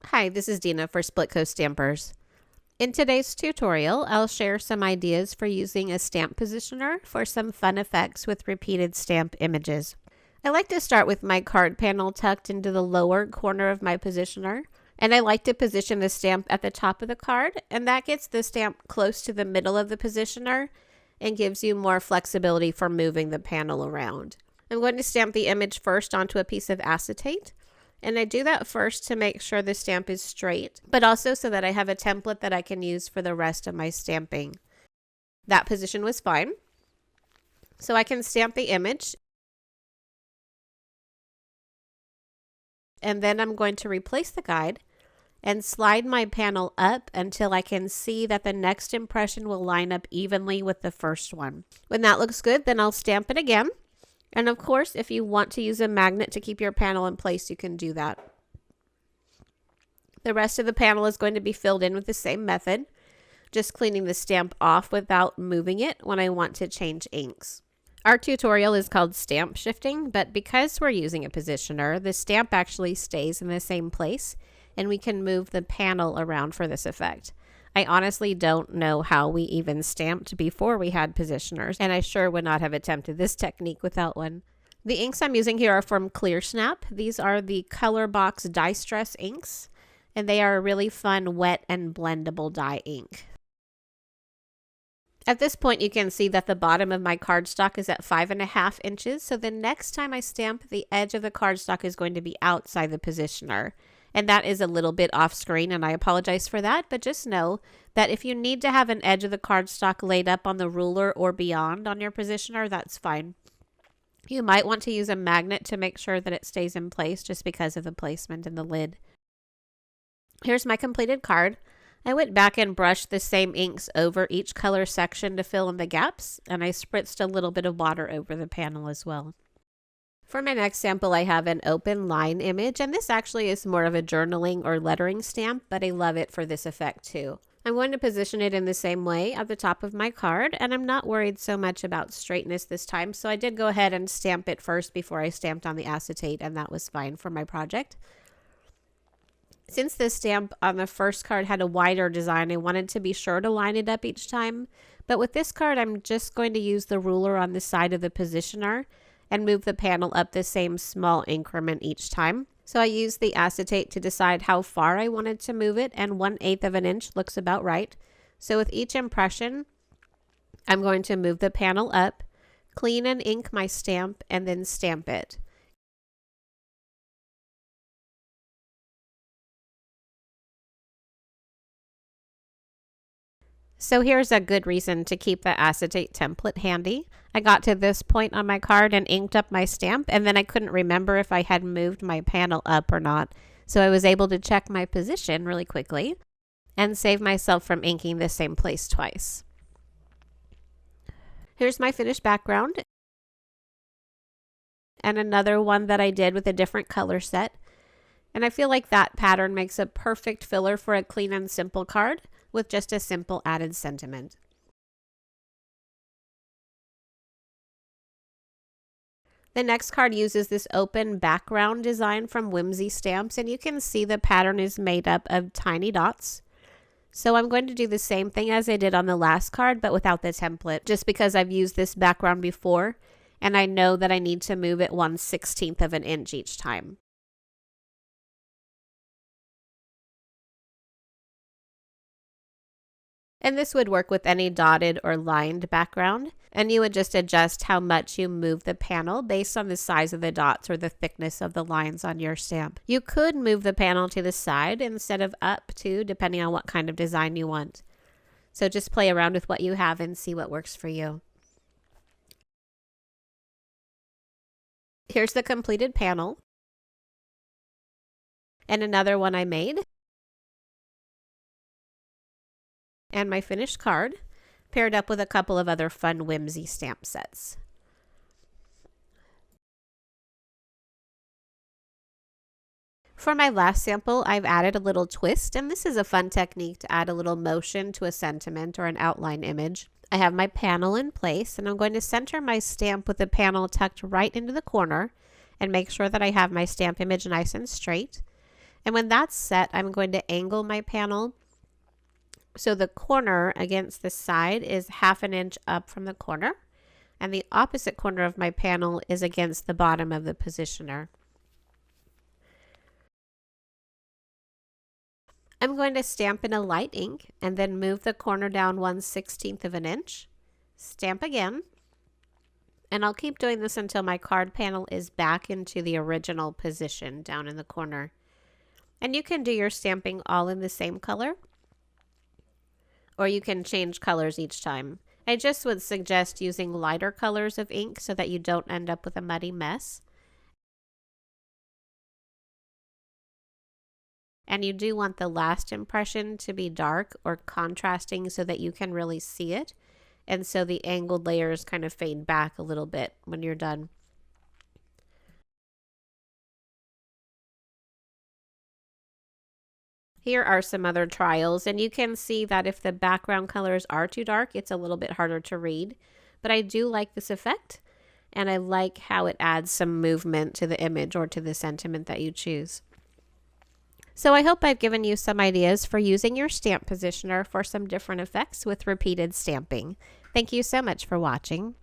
Hi, this is Dina for Splitcoaststampers. In today's tutorial, I'll share some ideas for using a stamp positioner for some fun effects with repeated stamp images. I like to start with my card panel tucked into the lower corner of my positioner, and I like to position the stamp at the top of the card, and that gets the stamp close to the middle of the positioner and gives you more flexibility for moving the panel around. I'm going to stamp the image first onto a piece of acetate. And I do that first to make sure the stamp is straight, but also so that I have a template that I can use for the rest of my stamping. That position was fine. So I can stamp the image. And then I'm going to replace the guide and slide my panel up until I can see that the next impression will line up evenly with the first one. When that looks good, then I'll stamp it again. And of course, if you want to use a magnet to keep your panel in place, you can do that. The rest of the panel is going to be filled in with the same method, just cleaning the stamp off without moving it when I want to change inks. Our tutorial is called stamp shifting, but because we're using a positioner, the stamp actually stays in the same place, and we can move the panel around for this effect. I honestly don't know how we even stamped before we had positioners, and I sure would not have attempted this technique without one. The inks I'm using here are from Clear Snap. These are the Color Box Die Stress inks, and they are a really fun wet and blendable dye ink. At this point, you can see that the bottom of my cardstock is at 5.5 inches, so the next time I stamp, the edge of the cardstock is going to be outside the positioner. And that is a little bit off screen, and I apologize for that, but just know that if you need to have an edge of the cardstock laid up on the ruler or beyond on your positioner, that's fine. You might want to use a magnet to make sure that it stays in place just because of the placement in the lid. Here's my completed card. I went back and brushed the same inks over each color section to fill in the gaps, and I spritzed a little bit of water over the panel as well. For my next sample, I have an open line image, and this actually is more of a journaling or lettering stamp, but I love it for this effect too. I'm going to position it in the same way at the top of my card, and I'm not worried so much about straightness this time, so I did go ahead and stamp it first before I stamped on the acetate, and that was fine for my project. Since this stamp on the first card had a wider design, I wanted to be sure to line it up each time, but with this card, I'm just going to use the ruler on the side of the positioner and move the panel up the same small increment each time. So I used the acetate to decide how far I wanted to move it, and 1/8 of an inch looks about right. So with each impression, I'm going to move the panel up, clean and ink my stamp, and then stamp it. So here's a good reason to keep the acetate template handy. I got to this point on my card and inked up my stamp, and then I couldn't remember if I had moved my panel up or not. So I was able to check my position really quickly and save myself from inking the same place twice. Here's my finished background and another one that I did with a different color set. And I feel like that pattern makes a perfect filler for a clean and simple card with just a simple added sentiment. The next card uses this open background design from Whimsy Stamps, and you can see the pattern is made up of tiny dots. So I'm going to do the same thing as I did on the last card, but without the template, just because I've used this background before, and I know that I need to move it 1/16 of an inch each time. And this would work with any dotted or lined background, and you would just adjust how much you move the panel based on the size of the dots or the thickness of the lines on your stamp. You could move the panel to the side instead of up too, depending on what kind of design you want. So just play around with what you have and see what works for you. Here's the completed panel and another one I made. And my finished card, paired up with a couple of other fun Whimsy stamp sets. For my last sample, I've added a little twist, and this is a fun technique to add a little motion to a sentiment or an outline image. I have my panel in place, and I'm going to center my stamp with the panel tucked right into the corner and make sure that I have my stamp image nice and straight. And when that's set, I'm going to angle my panel so the corner against the side is 1/2 inch up from the corner, and the opposite corner of my panel is against the bottom of the positioner. I'm going to stamp in a light ink and then move the corner down 1/16 of an inch, stamp again, and I'll keep doing this until my card panel is back into the original position down in the corner. And you can do your stamping all in the same color, or you can change colors each time. I just would suggest using lighter colors of ink so that you don't end up with a muddy mess. And you do want the last impression to be dark or contrasting so that you can really see it. And so the angled layers kind of fade back a little bit when you're done. Here are some other trials, and you can see that if the background colors are too dark, it's a little bit harder to read. But I do like this effect, and I like how it adds some movement to the image or to the sentiment that you choose. So I hope I've given you some ideas for using your stamp positioner for some different effects with repeated stamping. Thank you so much for watching.